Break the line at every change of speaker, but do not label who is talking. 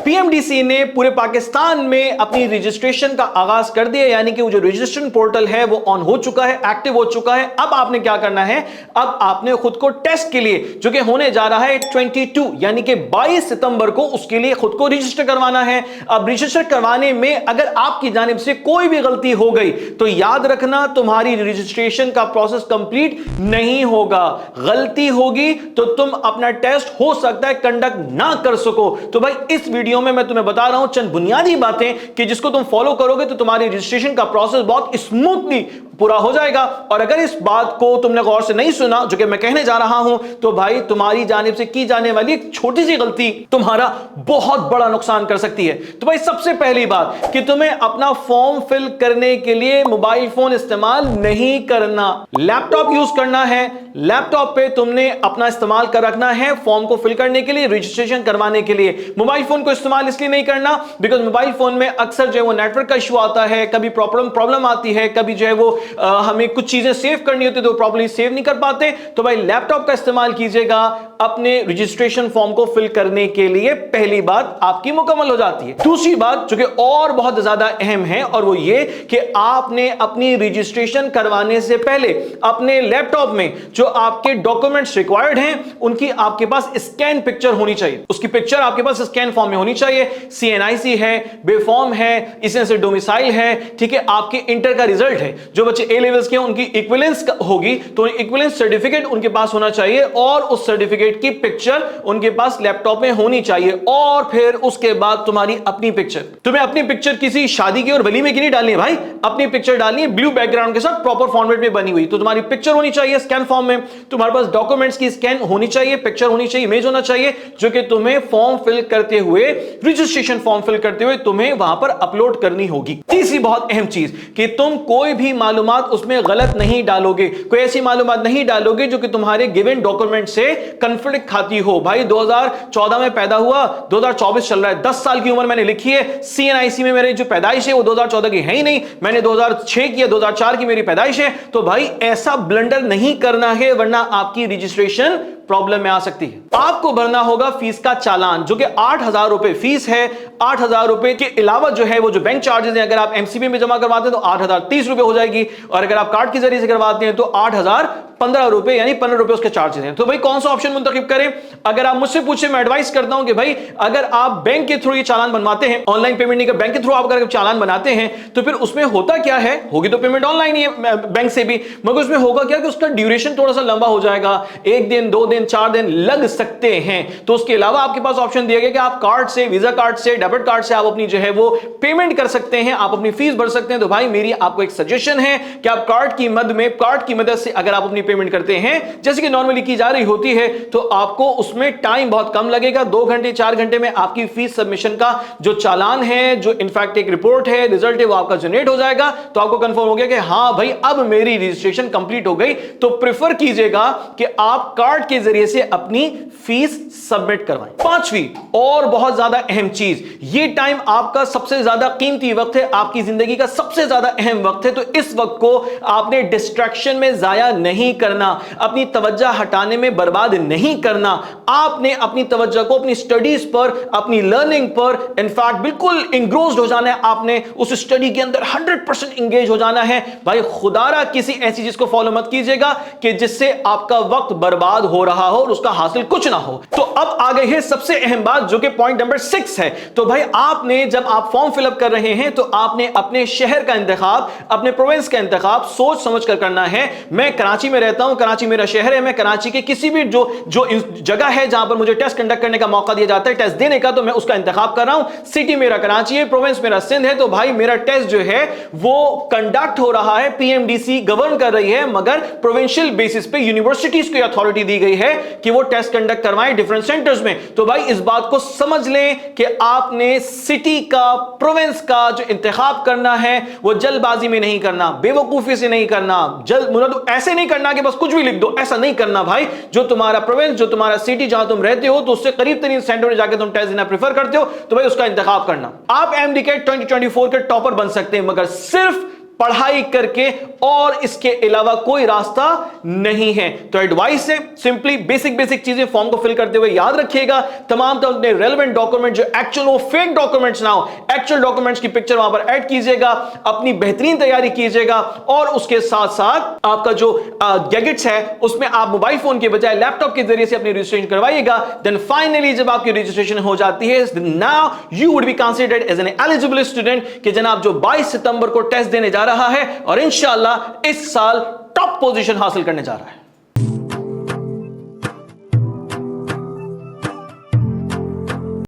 PMDC ने पूरे पाकिस्तान में अपनी रजिस्ट्रेशन का आगाज कर दिया, यानी कि वो जो रजिस्ट्रेशन पोर्टल है वो ऑन हो चुका है, एक्टिव हो चुका है। अब आपने क्या करना है, अब आपने खुद को टेस्ट के लिए जो कि होने जा रहा है 22 यानी कि 22 सितंबर को, उसके लिए खुद को रजिस्टर करवाना है। अब रजिस्टर करवाने में अगर आपकी जानिब से कोई भी गलती हो गई तो याद रखना तुम्हारी रजिस्ट्रेशन का प्रोसेस कंप्लीट नहीं होगा। गलती होगी तो तुम अपना टेस्ट हो सकता है कंडक्ट ना कर सको। तो भाई इस वीडियो में मैं तुम्हें बता रहा हूं चंद बुनियादी बातें कि जिसको तुम फॉलो करोगे तो तुम्हारी रजिस्ट्रेशन का प्रोसेस बहुत स्मूथली पूरा हो जाएगा। और अगर इस बात को तुमने गौर से नहीं सुना जो कि मैं कहने जा रहा हूं, तो भाई तुम्हारी जानिब से की जाने वाली एक छोटी सी गलती तुम्हारा बहुत बड़ा नुकसान कर सकती है। तो भाई सबसे पहली बात कि तुम्हें अपना फॉर्म फिल करने के लिए मोबाइल फोन इस्तेमाल नहीं करना, लैपटॉप यूज करना है। लैपटॉप पे तुमने अपना इस्तेमाल कर रखना है फॉर्म को फिल करने के लिए, रजिस्ट्रेशन करवाने के लिए। मोबाइल फोन को इस्तेमाल इसलिए नहीं करना बिकॉज मोबाइल फोन में अक्सर जो है वो नेटवर्क का इशू आता है, कभी प्रॉब्लम आती है, कभी जो है वो हमें कुछ चीजें सेव करनी होती है तो प्रॉपर्ली सेव नहीं कर पाते। तो भाई लैपटॉप का इस्तेमाल कीजिएगा अपने रजिस्ट्रेशन फॉर्म को फिल करने के लिए। पहली बात आपकी मुकम्मल हो जाती है। दूसरी बात जो कि और बहुत ज्यादा अहम है और वो ये कि आपने अपनी रजिस्ट्रेशन करवाने से पहले अपने लैपटॉप में जो आपके डॉक्यूमेंट्स रिक्वायर्ड हैं उनकी आपके पास स्कैन पिक्चर होनी चाहिए। उसकी पिक्चर आपके पास स्कैन फॉर्म में होनी चाहिए। सीएनआईसी है, बेफॉर्म है, इसी से डोमिसाइल है, ठीक है, आपके इंटर का रिजल्ट है, जो बच्चे ए लेवल्स के उनकी इक्विवेलेंस होगी तो इक्विवेलेंस सर्टिफिकेट उनके पास होना चाहिए और उस सर्टिफिकेट की पिक्चर उनके पास लैपटॉप में होनी चाहिए। और फिर उसके बाद तुम्हारी अपनी पिक्चर, तुम्हें अपनी पिक्चर किसी शादी की और वलीमे की नहीं डालनी है भाई, अपनी पिक्चर डालनी है ब्लू बैकग्राउंड के साथ प्रॉपर फॉर्मेट में बनी हुई। तो तुम्हारी पिक्चर होनी चाहिए स्कैन फॉर्म में, तुम्हारे पास डॉक्यूमेंट्स की स्कैन होनी चाहिए, पिक्चर होनी चाहिए, इमेज होना चाहिए जो कि तुम्हें फॉर्म फिल करते हुए, रजिस्ट्रेशन फॉर्म फिल करते हुए तुम्हें वहां पर अपलोड करनी होगी। तीसरी बहुत अहम चीज कि तुम कोई भी मालूमात उसमें गलत नहीं डालोगे, कोई ऐसी मालूमात नहीं डालोगे जो कि तुम्हारे गिवन डॉक्यूमेंट से कंफ्लिक्ट खाती हो। भाई 2014 में पैदा हुआ, 2024 चल रहा है, 10 साल की उम्र मैंने लिखी है, सीएनआईसी में मेरी जो पैदाइश है वो 2014 की है ही नहीं, मैंने 2006 की या 2004 की मेरी पैदाइश है। तो भाई ऐसा ब्लंडर नहीं करना है वरना आपकी रजिस्ट्रेशन प्रॉब्लम में आ सकती है। आपको भरना होगा फीस का चालान जो कि 8,000 रुपए फीस है। 8,000 रुपए के अलावा जो है वो जो बैंक चार्जेस हैं, अगर आप एमसीबी में जमा करवाते हैं तो 8,030 रुपए हो जाएगी और अगर आप कार्ड के जरिए से करवाते हैं तो 8,015 रुपए यानी 15 रुपए उसके चार्जेस हैं। तो भाई कौन सा ऑप्शन मुंतखब करें? अगर आप मुझसे पूछे मैं एडवाइस करता हूं कि भाई अगर आप बैंक के थ्रू ये चालान बनवाते हैं, ऑनलाइन पेमेंट नहीं कर बैंक के थ्रू आप अगर चालान बनाते हैं तो फिर उसमें होता क्या है, होगी तो पेमेंट ऑनलाइन ही है बैंक से भी, मगर उसमें होगा क्या कि उसका ड्यूरेशन थोड़ा सा लंबा हो जाएगा, 1 दिन 2 दिन 4 दिन लग सकते हैं। तो उसके अलावा आपके पास ऑप्शन दिया गया कि आप कार्ड से, वीजा कार्ड से, डेबिट कार्ड से आप अपनी जो है वो पेमेंट कर सकते हैं, आप अपनी फीस भर सकते हैं। तो भाई मेरी आपको एक सजेशन है कि आप कार्ड की मदद से अगर आप अपनी पेमेंट करते हैं जैसे कि नॉर्मली की जा रही होती है तो आपको उसमें टाइम बहुत कम लगेगा। 2 घंटे 4 घंटे में आपकी फीस सबमिशन का जो चालान है, जो इनफैक्ट एक रिपोर्ट है, रिजल्ट है, वो आपका जनरेट हो जाएगा। तो आपको कंफर्म हो गया कि हां भाई अब मेरी रजिस्ट्रेशन कंप्लीट हो गई। तो प्रेफर कीजिएगा कि आप कार्ड के जरिए से अपनी फीस सबमिट करवाएं। 5वीं और बहुत ज्यादा अहम चीज, ये टाइम आपका सबसे ज्यादा कीमती वक्त है, आपकी जिंदगी का सबसे ज्यादा अहम वक्त है। तो इस वक्त को आपने डिस्ट्रैक्शन में जाया नहीं करना, अपनी तवज्जो हटाने में बर्बाद नहीं करना। आपने अपनी तवज्जो को अपनी स्टडीज पर, अपनी लर्निंग पर इनफैक्ट बिल्कुल इंग्रोस्ड हो जाना है। आपने उस स्टडी के अंदर 100% इंगेज हो जाना है। भाई खुदारा किसी ऐसी चीज को फॉलो मत कीजिएगा कि जिससे आपका वक्त बर्बाद हो रहा हो और उसका हासिल कुछ ना हो। तो अब आ गई है सबसे अहम बात जो कि पॉइंट नंबर 6 है। तो भाई आपने जब आप फॉर्म फिलअप कर रहे हैं तो आपने अपने शहर का इंतखाब, अपने प्रोविंस का इंतखाब सोच समझ कर करना है। मैं कराची में रहता हूं, कराची मेरा शहर है, मैं कराची के किसी भी जो जगह है जहां पर मुझे टेस्ट कंडक्ट करने का मौका दिया जाता है टेस्ट देने का, तो मैं उसका इंतखाब कर रहा हूं। सिटी मेरा कराची है, प्रोविंस मेरा सिंध है। तो भाई मेरा टेस्ट जो है वो कंडक्ट हो रहा है, पीएमडीसी गवर्न कर रही है, मगर प्रोविंशियल बेसिस पे यूनिवर्सिटीज को अथॉरिटी दी गई है कि वो टेस्ट कंडक्ट करवाएं डिफरेंट सेंटर्स में। तो भाई इस बात को समझ लें कि आपने सिटी का, प्रोविंस का जो इंतखाब करना है वो जल्दबाजी में नहीं करना, बेवकूफी से नहीं करना, मतलब ऐसे नहीं करना कि बस कुछ भी लिख दो, ऐसा नहीं करना भाई। जो तुम्हारा प्रोविंस, जो तुम्हारा सिटी जहां तुम रहते हो तो उससे करीब तरीन सेंटर में जाकर तुम टेस्ट देना प्रेफर करते हो तो भाई उसका इंतखाब करना। आप एमडीकेट 2024 के टॉपर बन सकते हैं मगर सिर्फ पढ़ाई करके, और इसके अलावा कोई रास्ता नहीं है। तो एडवाइस है सिंपली बेसिक चीजें फॉर्म को फिल करते हुए याद रखिएगा, तमाम अपने रेलेवेंट डॉक्यूमेंट जो एक्चुअल वो फेक डॉक्यूमेंट्स ना हो, एक्चुअल डॉक्यूमेंट्स की पिक्चर वहां पर ऐड कीजिएगा, अपनी बेहतरीन तैयारी कीजिएगा, और उसके साथ साथ आपका जो गैजेट्स है उसमें आप मोबाइल फोन के बजाय लैपटॉप के जरिए से अपनी रजिस्ट्रेशन करवाइएगा। देन फाइनली जब आपकी रजिस्ट्रेशन हो जाती है, now you would be considered as an eligible student, कि जनाब जो 22 सितंबर को टेस्ट देने जा रहा है और इंशाल्लाह इस साल टॉप पोजीशन हासिल करने जा रहा है।